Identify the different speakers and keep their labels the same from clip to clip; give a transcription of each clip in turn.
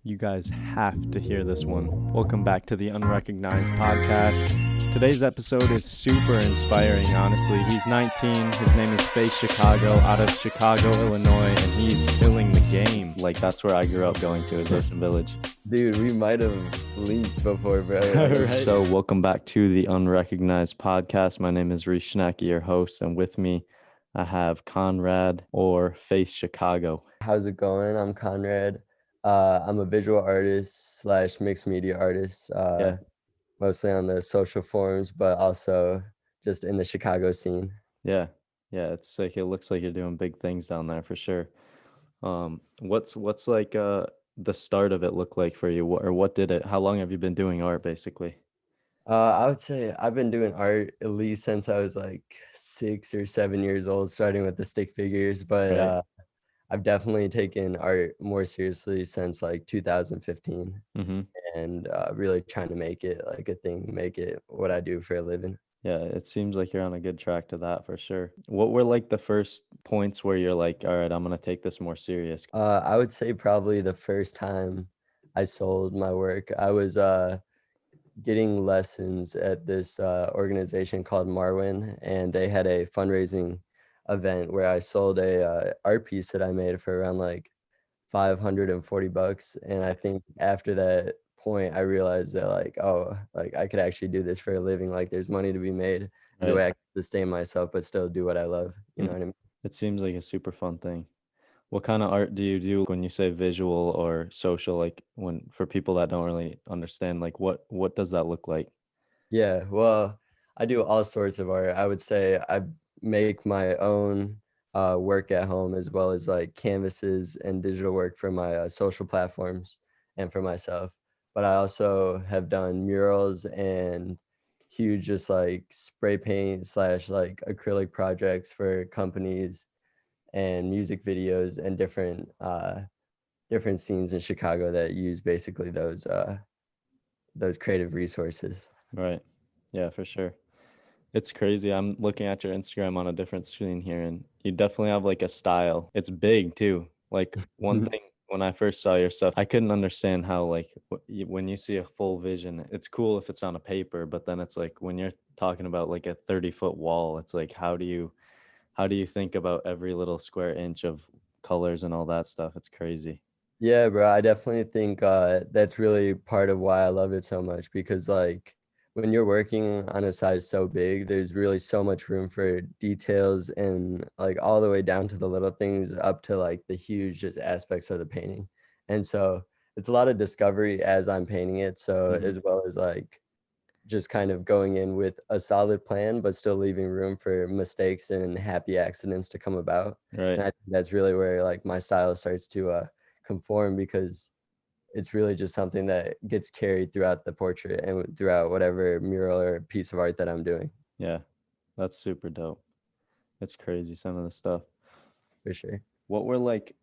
Speaker 1: You guys have to hear this one. Welcome back to the Unrecognized podcast. Today's episode is super inspiring, honestly. He's 19. His name is Face.Chicago, out of Chicago, Illinois, and he's killing the game. Like, that's where I grew up, going to is Ocean Village.
Speaker 2: Dude, we might have linked before, bro.
Speaker 1: Right. So welcome back to the Unrecognized podcast. My name is Reese Schnacky, your host, and with me I have Conrad or Face.Chicago.
Speaker 2: How's it going? I'm Conrad. I'm a visual artist / mixed media artist, mostly on the social forums, but also just in the Chicago scene.
Speaker 1: Yeah, it's like it looks like you're doing big things down there for sure. What's like the start of it look like for you, or what did it? How long have you been doing art, basically?
Speaker 2: I would say I've been doing art at least since I was like 6 or 7 years old, starting with the stick figures, but
Speaker 1: Right.
Speaker 2: I've definitely taken art more seriously since like 2015
Speaker 1: Mm-hmm.
Speaker 2: and really trying to make it like a thing, make it what I do for a living.
Speaker 1: Yeah, it seems like you're on a good track to that for sure. What were like the first points where you're like, all right, I'm gonna take this more serious?
Speaker 2: I would say probably the first time I sold my work, I was getting lessons at this organization called Marwin, and they had a fundraising event where I sold a art piece that I made for around like $540. And I think after that point, I realized that like, oh, like I could actually do this for a living. Like there's money to be made. There's a way I can sustain myself, but still do what I love. You know what I mean?
Speaker 1: It seems like a super fun thing. What kind of art do you do when you say visual or social? Like when for people that don't really understand, like what does that look like?
Speaker 2: Yeah, well, I do all sorts of art. I would say I make my own work at home as well as like canvases and digital work for my social platforms and for myself. But I also have done murals and huge just like spray paint / like acrylic projects for companies and music videos and different scenes in Chicago that use basically those creative resources.
Speaker 1: Right. Yeah, for sure. It's crazy. I'm looking at your Instagram on a different screen here, and you definitely have like a style. It's big too. Like one thing when I first saw your stuff, I couldn't understand how like when you see a full vision, it's cool if it's on a paper, but then it's like when you're talking about like a 30-foot wall, it's like how do you think about every little square inch of colors and all that stuff? It's crazy.
Speaker 2: Yeah, bro, I definitely think that's really part of why I love it so much because like when you're working on a size so big, there's really so much room for details and like all the way down to the little things up to like the huge just aspects of the painting. And so it's a lot of discovery as I'm painting it. So
Speaker 1: Mhm.
Speaker 2: as well as like just kind of going in with a solid plan, but still leaving room for mistakes and happy accidents to come about.
Speaker 1: Right.
Speaker 2: And I think that's really where like my style starts to conform because it's really just something that gets carried throughout the portrait and throughout whatever mural or piece of art that I'm doing.
Speaker 1: Yeah. That's super dope. It's crazy, some of the stuff.
Speaker 2: For sure.
Speaker 1: What were like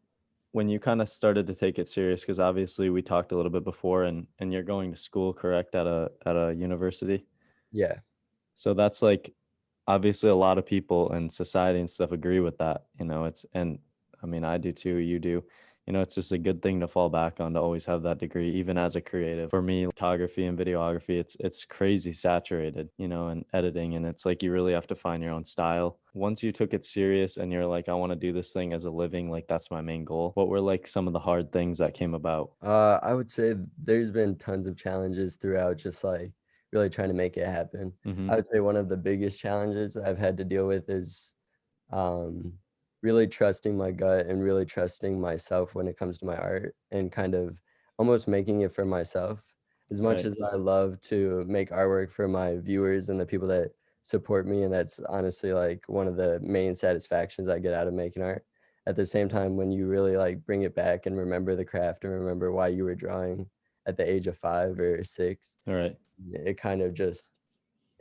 Speaker 1: when you kind of started to take it serious, because obviously we talked a little bit before, and you're going to school, correct, at a university?
Speaker 2: Yeah.
Speaker 1: So that's like obviously a lot of people in society and stuff agree with that, it's, and I mean, I do too, you do, it's just a good thing to fall back on, to always have that degree, even as a creative. For me, photography and videography, it's crazy saturated, and editing, and it's like you really have to find your own style. Once you took it serious and you're like, I want to do this thing as a living, like that's my main goal, what were like some of the hard things that came about?
Speaker 2: I would say there's been tons of challenges throughout just like really trying to make it happen.
Speaker 1: Mm-hmm.
Speaker 2: I would say one of the biggest challenges I've had to deal with is um, really trusting my gut and really trusting myself when it comes to my art and kind of almost making it for myself. As much
Speaker 1: Right.
Speaker 2: as I love to make artwork for my viewers and the people that support me, and that's honestly like one of the main satisfactions I get out of making art. At the same time, when you really like bring it back and remember the craft and remember why you were drawing at the age of 5 or 6,
Speaker 1: All right.
Speaker 2: it kind of just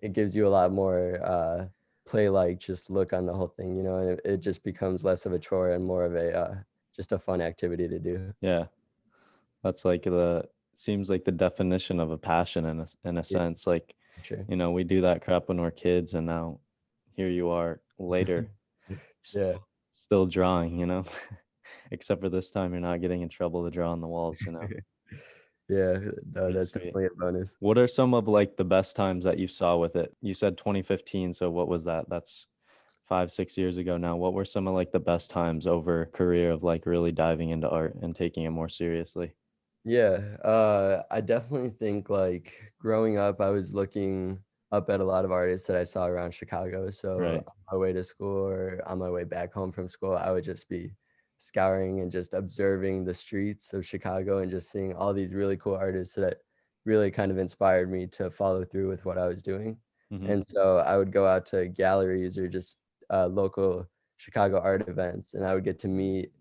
Speaker 2: it gives you a lot more play like just look on the whole thing, and it just becomes less of a chore and more of a just a fun activity to do.
Speaker 1: Yeah. That's like the seems like the definition of a passion in a
Speaker 2: Yeah,
Speaker 1: sense. Like,
Speaker 2: for sure.
Speaker 1: we do that crap when we're kids, and now here you are later,
Speaker 2: Yeah.
Speaker 1: still drawing, Except for this time you're not getting in trouble to draw on the walls.
Speaker 2: Yeah, no,
Speaker 1: Pretty
Speaker 2: that's
Speaker 1: sweet.
Speaker 2: definitely a bonus.
Speaker 1: What are some of like the best times that you saw with it? You said 2015, so what was that? That's 5, 6 years ago now. What were some of like the best times over a career of like really diving into art and taking it more seriously?
Speaker 2: Yeah, I definitely think like growing up, I was looking up at a lot of artists that I saw around Chicago. So
Speaker 1: Right.
Speaker 2: on my way to school or on my way back home from school, I would just be scouring and just observing the streets of Chicago and just seeing all these really cool artists that really kind of inspired me to follow through with what I was doing.
Speaker 1: Mhm.
Speaker 2: And so I would go out to galleries or just local Chicago art events, and I would get to meet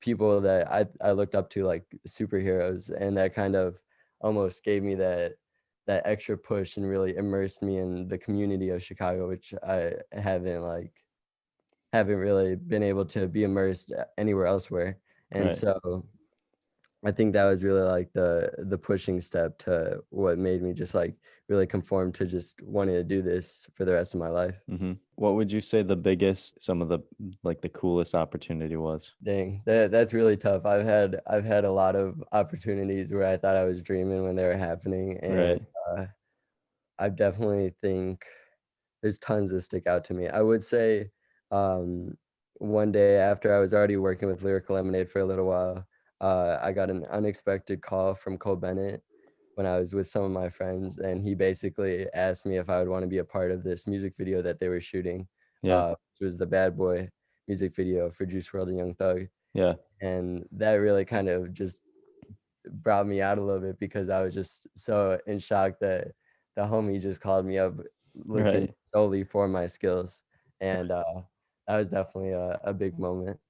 Speaker 2: people that I looked up to like superheroes, and that kind of almost gave me that extra push and really immersed me in the community of Chicago, which I haven't really been able to be immersed anywhere elsewhere. And
Speaker 1: Right.
Speaker 2: so I think that was really like the pushing step to what made me just like really conform to just wanting to do this for the rest of my life.
Speaker 1: Mhm. What would you say the biggest, some of the like the coolest opportunity was?
Speaker 2: Dang, that's really tough. I've had a lot of opportunities where I thought I was dreaming when they were happening, and
Speaker 1: Right.
Speaker 2: uh, I definitely think there's tons that stick out to me. I would say, um, one day after I was already working with Lyrical Lemonade for a little while, I got an unexpected call from Cole Bennett when I was with some of my friends, and he basically asked me if I would want to be a part of this music video that they were shooting.
Speaker 1: Yeah.
Speaker 2: Which was the Bad Boy music video for Juice WRLD and Young Thug,
Speaker 1: Yeah.
Speaker 2: and that really kind of just brought me out a little bit because I was just so in shock that the homie just called me up looking
Speaker 1: Right.
Speaker 2: solely for my skills, and that was definitely a big moment.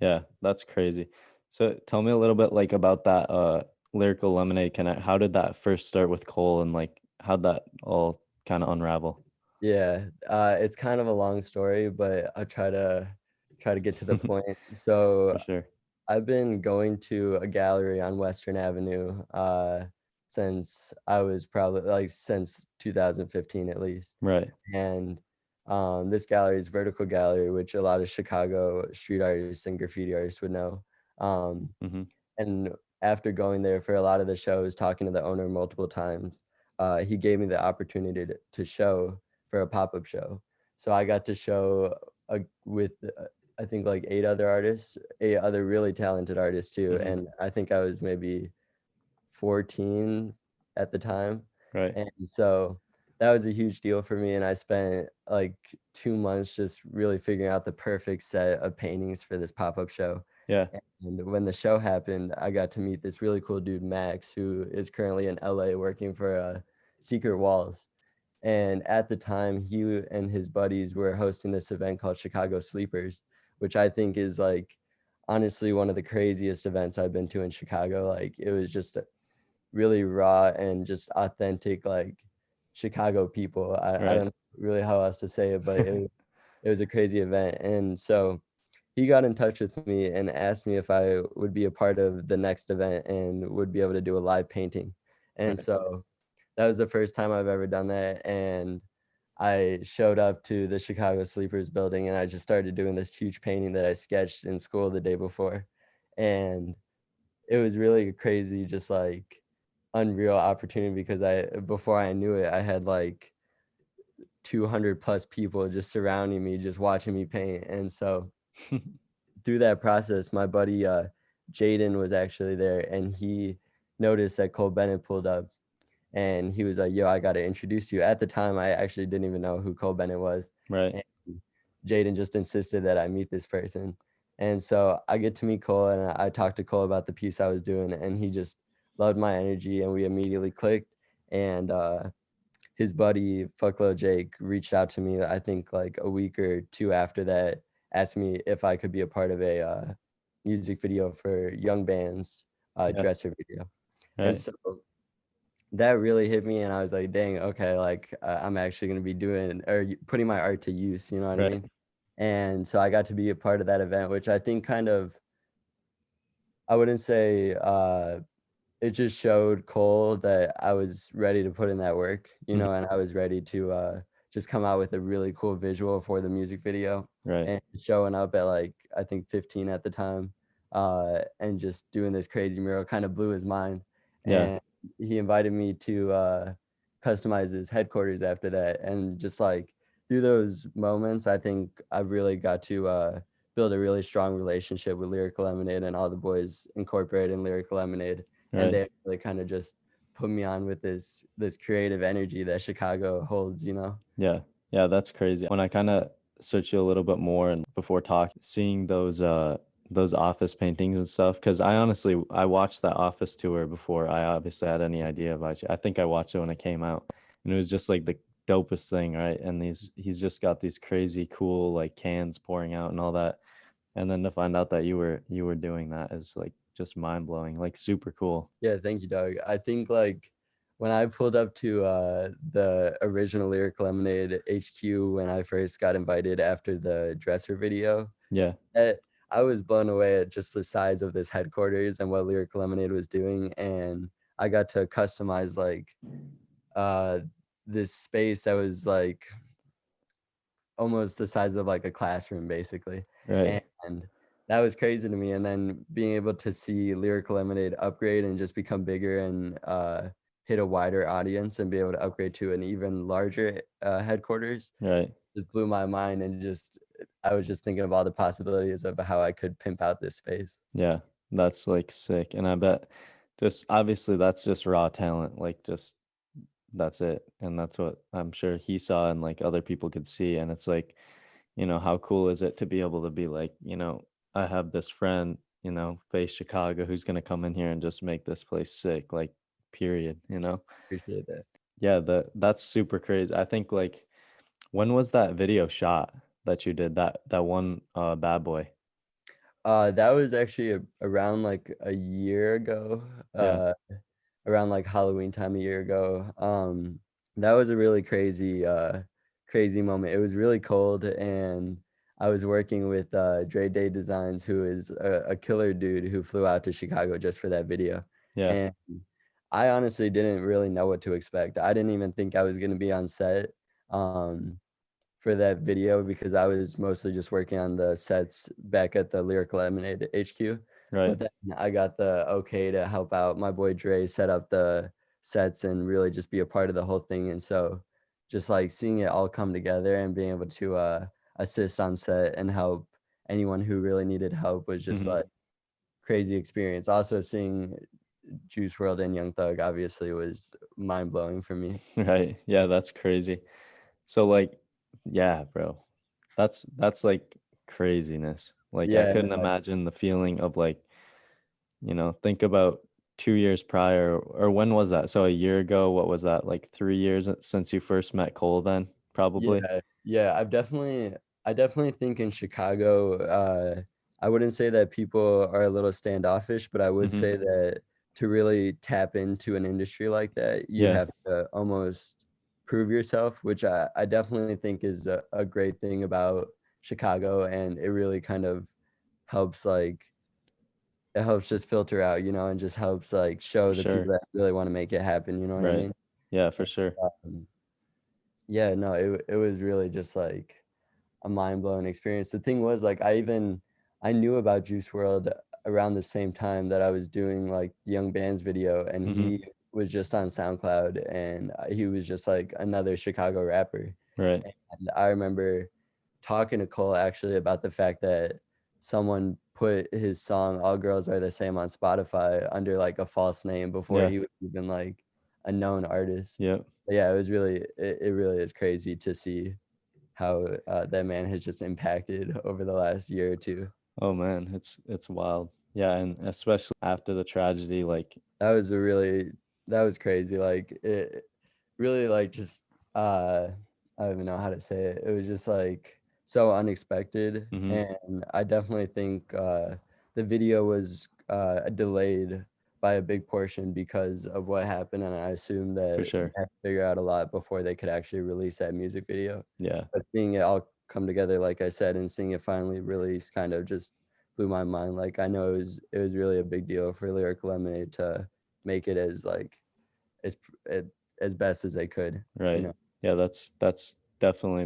Speaker 1: Yeah, that's crazy. So tell me a little bit like about that Lyrical Lemonade. How did that first start with Cole and like how'd that all kind of unravel?
Speaker 2: Yeah, it's kind of a long story, but I'll try to get to the point.
Speaker 1: For
Speaker 2: So
Speaker 1: sure.
Speaker 2: I've been going to a gallery on Western Avenue since I was probably like since 2015 at least.
Speaker 1: Right.
Speaker 2: And this gallery is Vertical Gallery, which a lot of Chicago street artists and graffiti artists would know. Um,
Speaker 1: Mhm.
Speaker 2: and after going there for a lot of the shows, talking to the owner multiple times, he gave me the opportunity to show for a pop-up show. So I got to show with I think like 8 other artists, 8 other really talented artists too.
Speaker 1: Mhm.
Speaker 2: And I think I was maybe 14 at the time.
Speaker 1: Right.
Speaker 2: And so that was a huge deal for me. And I spent like 2 months just really figuring out the perfect set of paintings for this pop-up show.
Speaker 1: Yeah.
Speaker 2: And when the show happened, I got to meet this really cool dude, Max, who is currently in LA working for Secret Walls. And at the time, he and his buddies were hosting this event called Chicago Sleepers, which I think is like honestly one of the craziest events I've been to in Chicago. Like it was just really raw and just authentic, like Chicago people. I
Speaker 1: Right.
Speaker 2: don't know really how else to say it, but it was a crazy event. And so he got in touch with me and asked me if I would be a part of the next event and would be able to do a live painting. And
Speaker 1: Right.
Speaker 2: so that was the first time I've ever done that. And I showed up to the Chicago Sleepers building and I just started doing this huge painting that I sketched in school the day before. And it was really crazy, just like unreal opportunity because I before I knew it, I had like 200 plus people just surrounding me, just watching me paint. And so through that process, my buddy Jaden was actually there, and he noticed that Cole Bennett pulled up, and he was like, "Yo, I got to introduce you." At the time, I actually didn't even know who Cole Bennett was,
Speaker 1: Right.
Speaker 2: and Jaden just insisted that I meet this person. And so I get to meet Cole, and I talked to Cole about the piece I was doing, and he just loved my energy, and we immediately clicked. And his buddy Fucklow Jake reached out to me, I think like a week or two after that, asked me if I could be a part of a music video for Young Band's
Speaker 1: Yeah.
Speaker 2: dresser video. And
Speaker 1: Right.
Speaker 2: so that really hit me, and I was like, dang, okay, like I'm actually going to be doing or putting my art to use, you know what I
Speaker 1: Right.
Speaker 2: mean? And so I got to be a part of that event, which I think kind of, I wouldn't say it just showed Cole that I was ready to put in that work, you
Speaker 1: Mhm.
Speaker 2: know, and I was ready to just come out with a really cool visual for the music video.
Speaker 1: Right.
Speaker 2: And showing up at like I think 15 at the time, and just doing this crazy mural kind of blew his mind.
Speaker 1: Yeah.
Speaker 2: he invited me to customize his headquarters after that, and just like through those moments, I think I've really got to build a really strong relationship with Lyrical Lemonade and all the boys incorporated in Lyrical Lemonade, and
Speaker 1: Right.
Speaker 2: they really kind of just put me on with this creative energy that Chicago holds, you know.
Speaker 1: Yeah. Yeah, that's crazy. When I kind of search you a little bit more and before talking, seeing those office paintings and stuff, because I watched that office tour before I obviously had any idea about you. I think I watched it when it came out, and it was just like the dopest thing, right? And he's just got these crazy cool like cans pouring out and all that. And then to find out that you were doing that is like just mind blowing, like super cool.
Speaker 2: Yeah, thank you, Doug. I think like when I pulled up to the original Lyric Lemonade HQ when I first got invited after the dresser video,
Speaker 1: Yeah.
Speaker 2: eh, I was blown away at just the size of this headquarters and what Lyric Lemonade was doing. And I got to customize like uh this space that was like almost the size of like a classroom basically.
Speaker 1: Right.
Speaker 2: And that was crazy to me. And then being able to see Lyrical Lemonade upgrade and just become bigger and hit a wider audience and be able to upgrade to an even larger headquarters
Speaker 1: Right.
Speaker 2: just blew my mind. And just I was just thinking of all the possibilities of how I could pimp out this space.
Speaker 1: Yeah. That's like sick. And I bet just obviously that's just raw talent. Like just that's it. And that's what I'm sure he saw and like other people could see. And it's like, how cool is it to be able to be like, I have this friend, face Chicago, who's gonna come in here and just make this place sick, like period.
Speaker 2: Appreciate that.
Speaker 1: Yeah, that's super crazy. I think like when was that video shot that you did, that one bad boy?
Speaker 2: That was actually around like a year ago.
Speaker 1: Yeah,
Speaker 2: Around like Halloween time a year ago. That was a really crazy moment. It was really cold, and I was working with Dre Day Designs, who is a killer dude who flew out to Chicago just for that video.
Speaker 1: yeah,
Speaker 2: And I honestly didn't really know what to expect. I didn't even think I was going to be on set. Um, for that video because I was mostly just working on the sets back at the Lyrical Lemonade HQ.
Speaker 1: right.
Speaker 2: But then I got the okay to help out my boy Dre set up the sets and really just be a part of the whole thing. And so just like seeing it all come together and being able to assist on set and help anyone who really needed help was just
Speaker 1: Hmm.
Speaker 2: like crazy experience. Also seeing Juice WRLD and Young Thug obviously was mind blowing for me.
Speaker 1: Right. Yeah, that's crazy. So like, yeah, bro. That's like craziness. Like I
Speaker 2: Yeah,
Speaker 1: couldn't imagine the feeling of like, think about 2 years prior, or when was that? So a year ago, what was that? Like 3 years since you first met Cole then, probably?
Speaker 2: yeah, I definitely think in Chicago, I wouldn't say that people are a little standoffish, but I would
Speaker 1: Hmm.
Speaker 2: say that to really tap into an industry like that, you
Speaker 1: Yeah,
Speaker 2: have to almost prove yourself, which I definitely think is a great thing about Chicago, and it really kind of helps like it helps just filter out, you know, and just helps like
Speaker 1: for
Speaker 2: show the people
Speaker 1: sure.
Speaker 2: that really want to make it happen, you know what I
Speaker 1: Right.
Speaker 2: mean?
Speaker 1: Yeah, for sure.
Speaker 2: Um, yeah, no, it was really just like a mind-blowing experience. The thing was, like, I knew about Juice WRLD around the same time that I was doing, like, the Young Bands video, and
Speaker 1: Hmm.
Speaker 2: he was just on SoundCloud, and he was just, like, another Chicago rapper,
Speaker 1: Right.
Speaker 2: and I remember talking to Cole, actually, about the fact that someone put his song, "All Girls Are the Same" on Spotify under, like, a false name before
Speaker 1: Yeah.
Speaker 2: he was even, like, a known artist.
Speaker 1: Yep.
Speaker 2: But yeah, it really is crazy to see how that man has just impacted over the last year or two.
Speaker 1: Oh man, it's wild. Yeah, and especially after the tragedy, like,
Speaker 2: That was a really that was crazy. Like it really like just I don't even know how to say it. It was just like so unexpected,
Speaker 1: hmm,
Speaker 2: and I definitely think the video was delayed by a big portion because of what happened, and I assume
Speaker 1: for
Speaker 2: that they
Speaker 1: sure.
Speaker 2: had to figure out a lot before they could actually release that music video.
Speaker 1: Yeah.
Speaker 2: But seeing it all come together, like I said, and seeing it finally released kind of just blew my mind. Like I know it was really a big deal for Lyrical Lemonade to make it as like as as best as they could, you
Speaker 1: Right.
Speaker 2: know.
Speaker 1: Yeah, that's definitely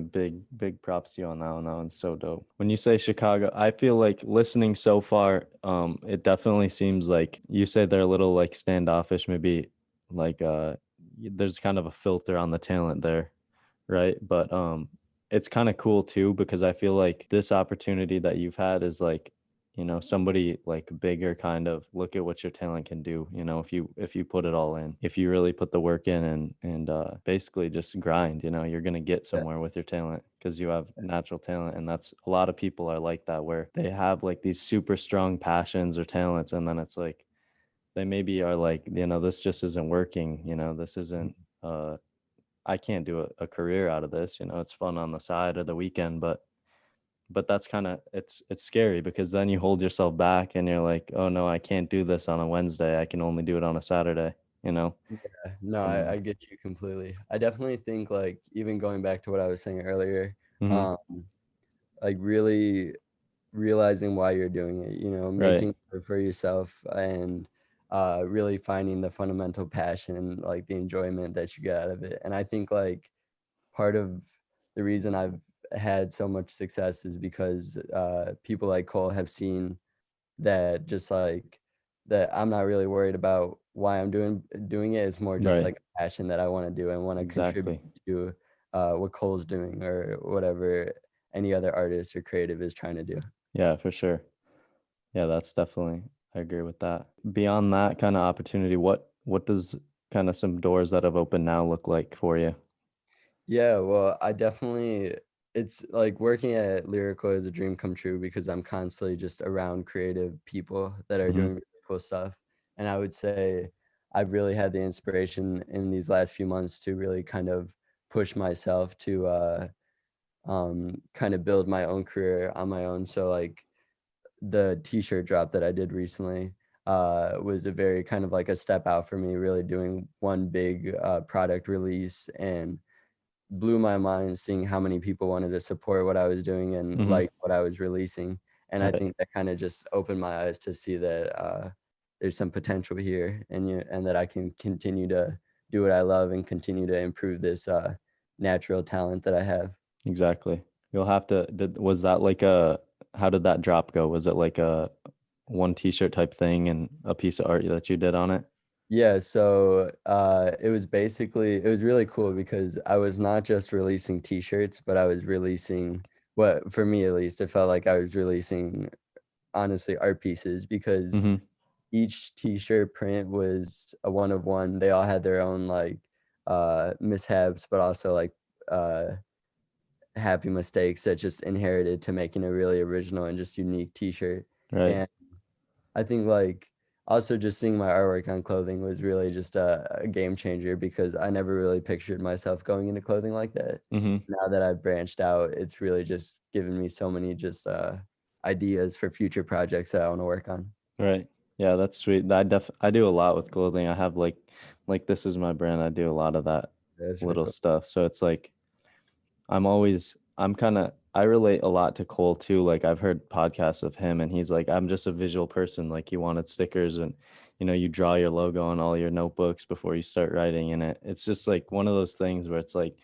Speaker 1: big props to you on that one. That one's so dope. When you say Chicago, I feel like listening so far, it definitely seems like you say they're a little like standoffish, maybe like there's kind of a filter on the talent there, right? But it's kind of cool too because I feel like this opportunity that you've had is like, you know, somebody like bigger kind of look at what your talent can do, you know, if you put it all in, if you really put the work in and basically just grind, you know, you're going to get
Speaker 2: Yeah,
Speaker 1: somewhere with your talent because you have natural talent. And that's a lot of people are like that, where they have like these super strong passions or talents, and then it's like they maybe are like, you know, this just isn't working, you know, this isn't uh I can't do a career out of this, you know, it's fun on the side or the weekend, but that's kind of it's scary because then you hold yourself back and you're like, oh no, I can't do this on a Wednesday, I can only do it on a Saturday, you know.
Speaker 2: yeah. No,
Speaker 1: um
Speaker 2: I get you completely. I definitely think like even going back to what I was saying earlier,
Speaker 1: mhm,
Speaker 2: um, like really realizing why you're doing it, you know,
Speaker 1: right,
Speaker 2: making it for yourself and really finding the fundamental passion and like the enjoyment that you get out of it. And I think like part of the reason I've had so much success is because people like Cole have seen that just like that I'm not really worried about why I'm doing it. It's more just
Speaker 1: right,
Speaker 2: like a passion that I want to do and want to contribute
Speaker 1: exactly,
Speaker 2: to what Cole's doing or whatever any other artist or creative is trying to do.
Speaker 1: yeah, for sure. Yeah, that's definitely, I agree with that. Beyond that kind of opportunity, what does kind of some doors that have opened now look like for you?
Speaker 2: Yeah, well, I definitely it's like working at Lyrical is a dream come true because I'm constantly just around creative people that are
Speaker 1: Hmm.
Speaker 2: doing really cool stuff. And I would say I've really had the inspiration in these last few months to really kind of push myself to kind of build my own career on my own. So like the t-shirt drop that I did recently was a very kind of like a step out for me, really doing one big product release and blew my mind seeing how many people wanted to support what I was doing and
Speaker 1: Hmm.
Speaker 2: like what I was releasing. And I
Speaker 1: Right.
Speaker 2: think that kind of just opened my eyes to see that there's some potential here and that I can continue to do what I love and continue to improve this natural talent that I have.
Speaker 1: Exactly. You'll have to was that like a how did that drop go? Was it like a one t-shirt type thing and a piece of art that you did on it?
Speaker 2: Yeah, so it was basically it was really cool because I was not just releasing t-shirts, but I was releasing what for me at least, it felt like I was releasing honestly art pieces because
Speaker 1: Hmm.
Speaker 2: each t-shirt print was a one of one. They all had their own like mishaps, but also like uh happy mistakes that just inherited to making a really original and just unique t-shirt.
Speaker 1: Right.
Speaker 2: And I think like also just seeing my artwork on clothing was really just a game changer because I never really pictured myself going into clothing like that.
Speaker 1: Hmm.
Speaker 2: Now that I've branched out, it's really just given me so many just ideas for future projects that I want to work on.
Speaker 1: Right. Yeah, that's sweet. I do a lot with clothing. I have like this is my brand. I do a lot of that
Speaker 2: That's really
Speaker 1: little
Speaker 2: cool.
Speaker 1: stuff. So it's like I'm kind of I relate a lot to Cole too. Like I've heard podcasts of him and he's like, I'm just a visual person. Like he wanted stickers and you know, you draw your logo on all your notebooks before you start writing, and it's just like one of those things where it's like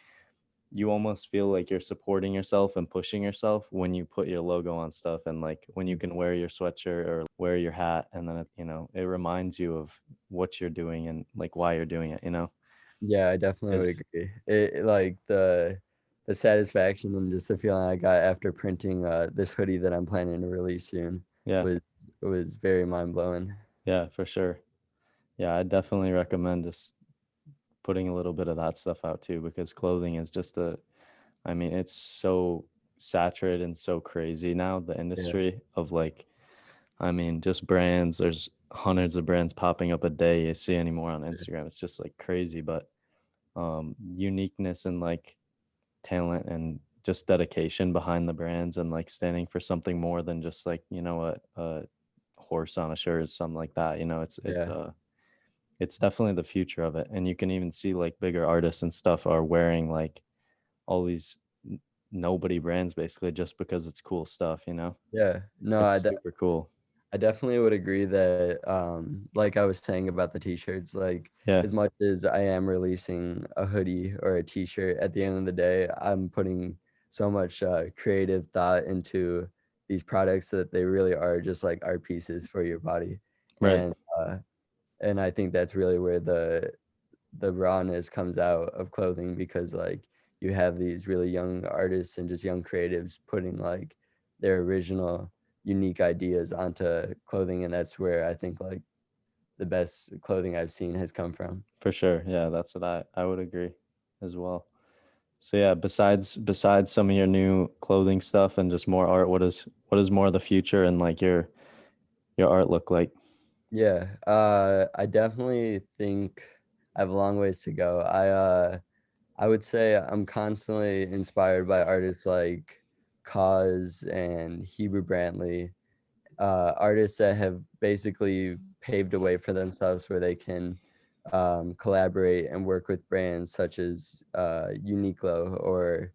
Speaker 1: you almost feel like you're supporting yourself and pushing yourself when you put your logo on stuff, and like when you can wear your sweatshirt or wear your hat, and then it, you know, it reminds you of what you're doing and like why you're doing it, you know.
Speaker 2: Yeah, I definitely would
Speaker 1: Because
Speaker 2: agree. Like the satisfaction and just the feeling I got after printing this hoodie that I'm planning to release soon
Speaker 1: yeah,
Speaker 2: was was very mind blowing.
Speaker 1: yeah, for sure. Yeah, I definitely recommend just putting a little bit of that stuff out too, because clothing is just I mean, it's so saturated and so crazy now, the
Speaker 2: Yeah,
Speaker 1: industry of like, I mean, just brands, there's hundreds of brands popping up a day you see anymore on Instagram. It's just like crazy, but uniqueness and like talent and just dedication behind the brands and like standing for something more than just like, you know, a horse on a shirt or something like that. You know,
Speaker 2: yeah,
Speaker 1: it's definitely the future of it. And you can even see like bigger artists and stuff are wearing like all these nobody brands basically just because it's cool stuff, you know?
Speaker 2: yeah. No,
Speaker 1: It's super cool.
Speaker 2: I definitely would agree that, like I was saying about the t-shirts, like
Speaker 1: Yeah,
Speaker 2: as much as I am releasing a hoodie or a t-shirt, at the end of the day, I'm putting so much creative thought into these products that they really are just like art pieces for your body.
Speaker 1: right.
Speaker 2: And uh, and I think that's really where the rawness comes out of clothing, because like you have these really young artists and just young creatives putting like their original unique ideas onto clothing, and that's where I think like the best clothing I've seen has come from.
Speaker 1: For sure. Yeah, that's what I would agree as well. So yeah, besides some of your new clothing stuff and just more art, what is more of the future and like your art look like?
Speaker 2: Yeah, I definitely think I have a long ways to go. I would say I'm constantly inspired by artists like Cause and Hebrew Brantley, artists that have basically paved a way for themselves where they can collaborate and work with brands such as Uniqlo or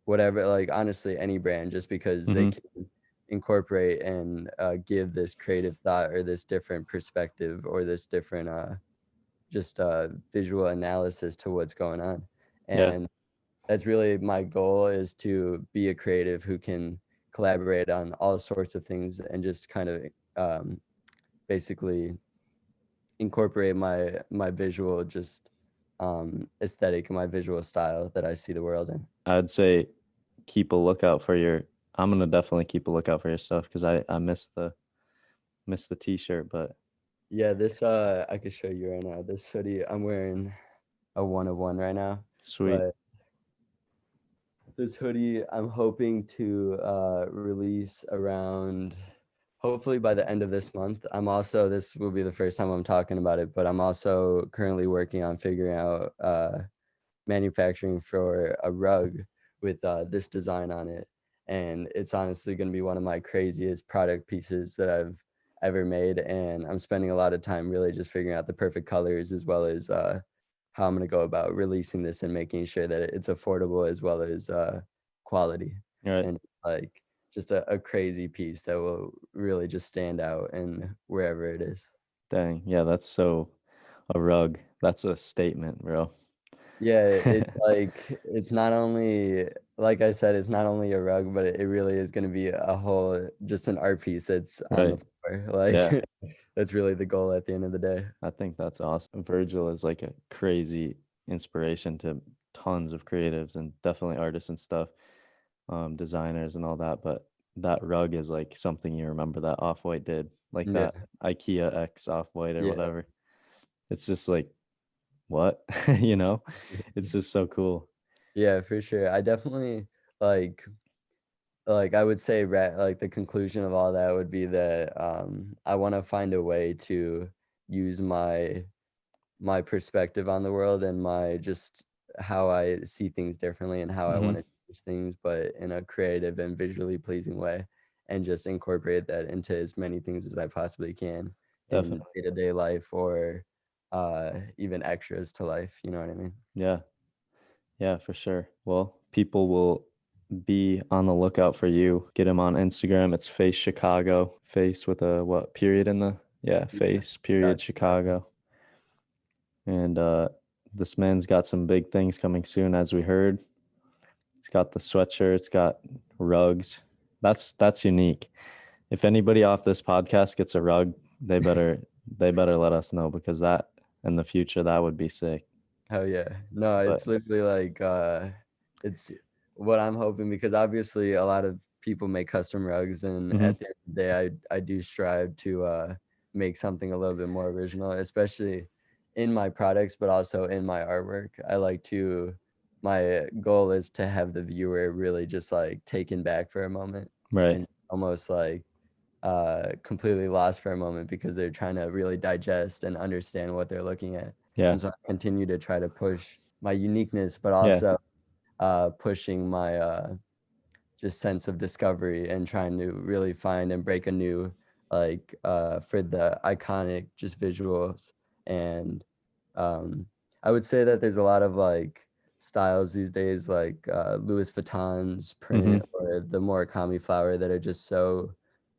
Speaker 2: whatever, like honestly any brand, just because they
Speaker 1: Mm-hmm.
Speaker 2: can incorporate and give this creative thought or this different perspective or this different just visual analysis to what's going on.
Speaker 1: Yeah,
Speaker 2: And that's really my goal, is to be a creative who can collaborate on all sorts of things and just kind of um, basically incorporate my visual just aesthetic and my visual style that I see the world in.
Speaker 1: I'd say keep a lookout for your. I'm gonna definitely keep a lookout for your stuff because I missed the t-shirt, but
Speaker 2: Yeah, this I could show you right now. This hoodie, I'm wearing a one of one right now,
Speaker 1: sweet.
Speaker 2: but this hoodie I'm hoping to release around, hopefully by the end of this month. I'm also, this will be the first time I'm talking about it, but I'm also currently working on figuring out manufacturing for a rug with this design on it. And it's honestly going to be one of my craziest product pieces that I've ever made. And I'm spending a lot of time really just figuring out the perfect colors, as well as how I'm going to go about releasing this and making sure that it's affordable as well as quality.
Speaker 1: All right.
Speaker 2: And like just a crazy piece that will really just stand out and wherever it is.
Speaker 1: Dang. Yeah, that's so a rug. That's a statement, bro.
Speaker 2: Yeah, it's like it's not only, like I said, it's not only a rug, but it really is going to be a whole, just an art piece that's on the
Speaker 1: Right.
Speaker 2: floor.
Speaker 1: Yeah.
Speaker 2: Like that's really the goal at the end of the day.
Speaker 1: I think that's awesome. Virgil is like a crazy inspiration to tons of creatives and definitely artists and stuff, designers and all that. But that rug is like something you remember that Off-White did, like
Speaker 2: Yeah,
Speaker 1: that IKEA X Off-White or
Speaker 2: yeah,
Speaker 1: whatever. It's just like, what? You know? It's just so cool.
Speaker 2: yeah, for sure. I definitely like like I would say like the conclusion of all that would be that I want to find a way to use my perspective on the world and my just how I see things differently and how I
Speaker 1: Hmm.
Speaker 2: want to change things, but in a creative and visually pleasing way, and just incorporate that into as many things as I possibly can in
Speaker 1: Definitely.
Speaker 2: day-to-day life, or even extras to life. You know what I mean?
Speaker 1: Yeah. Yeah, for sure. Well, people will be on the lookout for you. Get him on Instagram. It's face Chicago. Face with a what period in the yeah,
Speaker 2: Yeah.
Speaker 1: face period
Speaker 2: Chicago.
Speaker 1: Chicago. And this man's got some big things coming soon, as we heard. It's got the sweatshirt, it's got rugs. That's unique. If anybody off this podcast gets a rug, they better let us know because that in the future that would be sick.
Speaker 2: Oh yeah. No,
Speaker 1: But
Speaker 2: it's literally like it's what I'm hoping, because obviously a lot of people make custom rugs, and
Speaker 1: mhm,
Speaker 2: at the end of the day I do strive to make something a little bit more original, especially in my products but also in my artwork. I like to, my goal is to have the viewer really just like taken back for a moment
Speaker 1: right.
Speaker 2: and almost like completely lost for a moment, because they're trying to really digest and understand what they're looking at.
Speaker 1: Yeah.
Speaker 2: And so I continue to try to push my uniqueness, but
Speaker 1: Yeah.
Speaker 2: also pushing my just sense of discovery and trying to really find and break a new, like for the iconic just visuals. And um I would say that there's a lot of like styles these days, like Louis Vuitton's
Speaker 1: Mhm.
Speaker 2: print or the Murakami flower, that are just so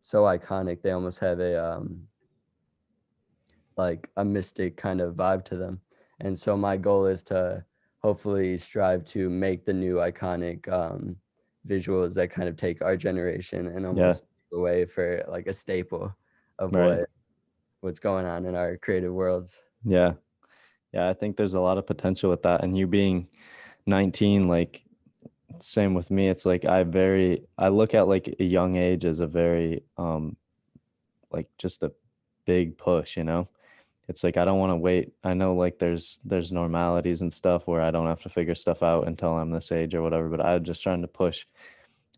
Speaker 2: iconic. They almost have a like a mystic kind of vibe to them. And so my goal is to hopefully strive to make the new iconic visuals that kind of take our generation and
Speaker 1: Yeah.
Speaker 2: almost take away for like a staple of
Speaker 1: Right.
Speaker 2: what's going on in our creative worlds.
Speaker 1: Yeah. Yeah, I think there's a lot of potential with that. And you being 19, like same with me. It's like I look at like a young age as a very like just a big push, you know? It's like I don't want to wait. I know like there's normalities and stuff where I don't have to figure stuff out until I'm this age or whatever, but I'm just trying to push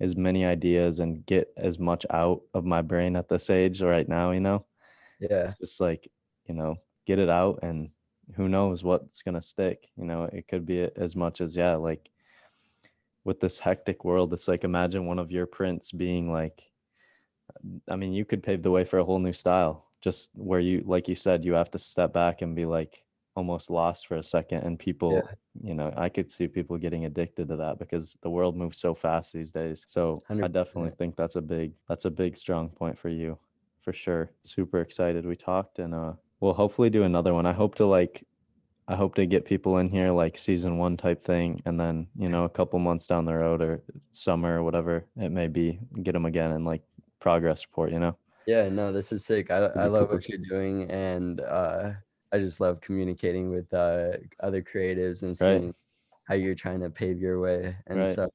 Speaker 1: as many ideas and get as much out of my brain at this age right now, you know?
Speaker 2: Yeah,
Speaker 1: It's just like, you know, get it out and who knows what's going to stick, you know? It could be as much as yeah, like with this hectic world, it's like imagine one of your prints being like I mean, you could pave the way for a whole new style, just where you, like you said, you have to step back and be like almost lost for a second. And people,
Speaker 2: yeah,
Speaker 1: you know, I could see people getting addicted to that because the world moves so fast these days. So I definitely
Speaker 2: 100%.
Speaker 1: think that's a big strong point for you, for sure. Super excited we talked, and we'll hopefully do another one. I hope to get people in here like season one type thing, and then you know a couple months down the road or summer or whatever it may be, get them again and like progress report. You know,
Speaker 2: Yeah, no, this is sick.
Speaker 1: it'd
Speaker 2: I
Speaker 1: be
Speaker 2: love
Speaker 1: cool.
Speaker 2: what you're doing, and I just love communicating with other creatives and
Speaker 1: Right,
Speaker 2: seeing how you're trying to pave your way and
Speaker 1: right,
Speaker 2: stuff.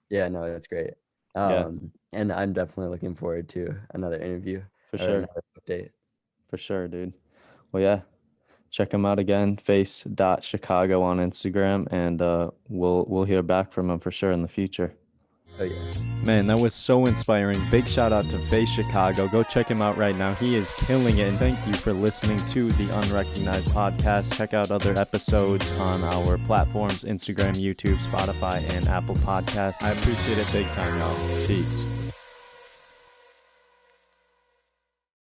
Speaker 2: Yeah, no, that's great.
Speaker 1: yeah,
Speaker 2: And I'm definitely looking forward to another interview
Speaker 1: for
Speaker 2: or
Speaker 1: sure,
Speaker 2: another update.
Speaker 1: for sure, dude. Well, yeah, check them out again, face.chicago on Instagram, and we'll hear back from them for sure in the future.
Speaker 2: Oh yeah.
Speaker 1: Man, that was so inspiring. Big shout out to Face Chicago. Go check him out right now. He is killing it. And thank you for listening to the Unrecognized podcast. Check out other episodes on our platforms, Instagram, YouTube, Spotify, and Apple Podcasts. I appreciate it big time, y'all. Peace.